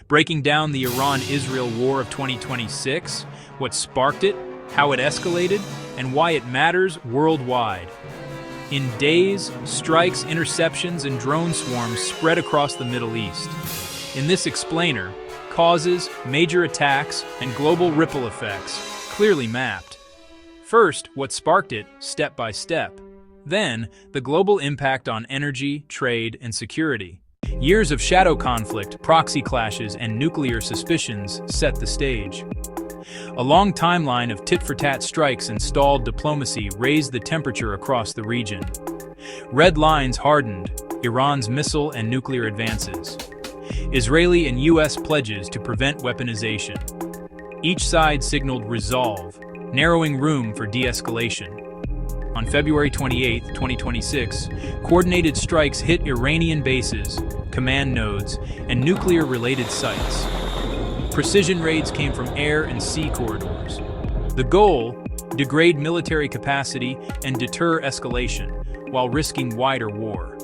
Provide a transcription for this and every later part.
breaking down the Iran-Israel War of 2026, what sparked it, how it escalated, and why it matters worldwide. In days, strikes, interceptions, and drone swarms spread across the Middle East. In this explainer, causes, major attacks, and global ripple effects, clearly mapped. First, what sparked it, step by step. Then, the global impact on energy, trade, and security. Years of shadow conflict, proxy clashes, and nuclear suspicions set the stage. A long timeline of tit-for-tat strikes and stalled diplomacy raised the temperature across the region. Red lines hardened, Iran's missile and nuclear advances. Israeli and U.S. pledges to prevent weaponization. Each side signaled resolve, narrowing room for de-escalation. On February 28, 2026, coordinated strikes hit Iranian bases, command nodes, and nuclear-related sites. Precision raids came from air and sea corridors. The goal: degrade military capacity and deter escalation, while risking wider war.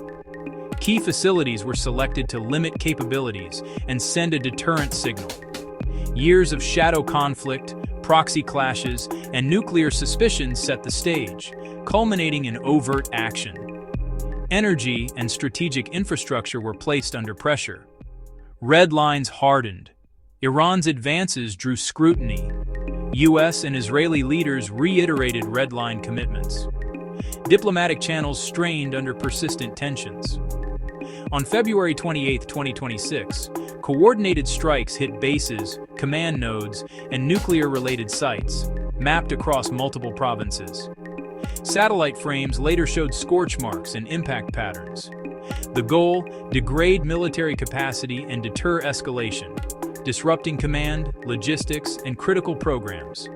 Key facilities were selected to limit capabilities and send a deterrent signal. Years of shadow conflict, proxy clashes, and nuclear suspicions set the stage, culminating in overt action. Energy and strategic infrastructure were placed under pressure. Red lines hardened. Iran's advances drew scrutiny. U.S. and Israeli leaders reiterated red line commitments. Diplomatic channels strained under persistent tensions. On February 28, 2026, coordinated strikes hit bases, command nodes, and nuclear-related sites, mapped across multiple provinces. Satellite frames later showed scorch marks and impact patterns. The goal: degrade military capacity and deter escalation, disrupting command, logistics, and critical programs.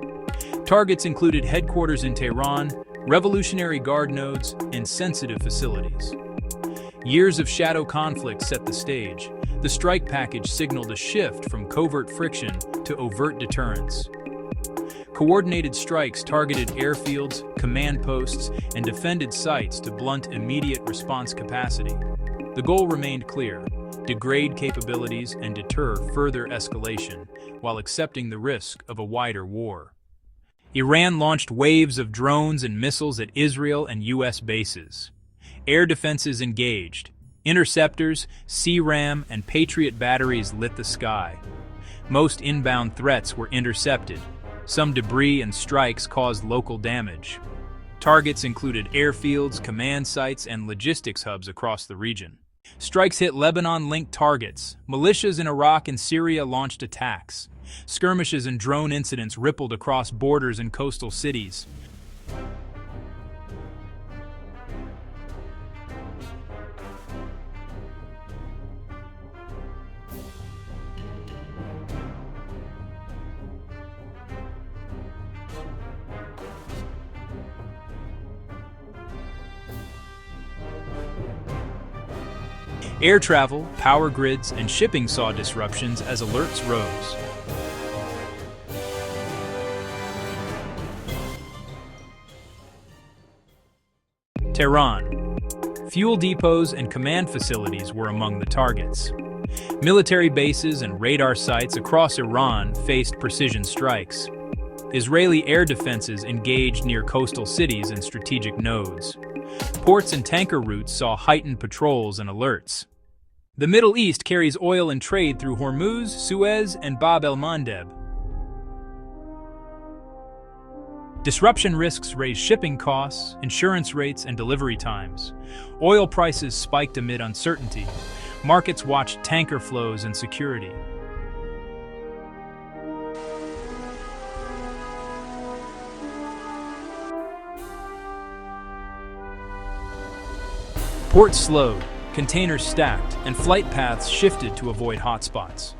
Targets included headquarters in Tehran, Revolutionary Guard nodes, and sensitive facilities. Years of shadow conflict set the stage. The strike package signaled a shift from covert friction to overt deterrence. Coordinated strikes targeted airfields, command posts, and defended sites to blunt immediate response capacity. The goal remained clear: degrade capabilities and deter further escalation, while accepting the risk of a wider war. Iran launched waves of drones and missiles at Israel and U.S. bases. Air defenses engaged. Interceptors, C-RAM, and Patriot batteries lit the sky. Most inbound threats were intercepted. Some debris and strikes caused local damage. Targets included airfields, command sites, and logistics hubs across the region. Strikes hit Lebanon-linked targets. Militias in Iraq and Syria launched attacks. Skirmishes and drone incidents rippled across borders and coastal cities. Air travel, power grids, and shipping saw disruptions as alerts rose. Tehran. Fuel depots and command facilities were among the targets. Military bases and radar sites across Iran faced precision strikes. Israeli air defenses engaged near coastal cities and strategic nodes. Ports and tanker routes saw heightened patrols and alerts. The Middle East carries oil and trade through Hormuz, Suez, and Bab el-Mandeb. Disruption risks raised shipping costs, insurance rates, and delivery times. Oil prices spiked amid uncertainty. Markets watched tanker flows and security. Ports slowed, containers stacked, and flight paths shifted to avoid hotspots.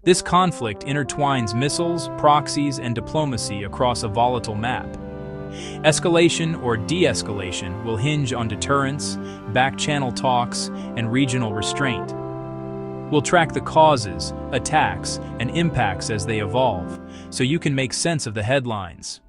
This conflict intertwines missiles, proxies, and diplomacy across a volatile map. Escalation or de-escalation will hinge on deterrence, back-channel talks, and regional restraint. We'll track the causes, attacks, and impacts as they evolve, so you can make sense of the headlines.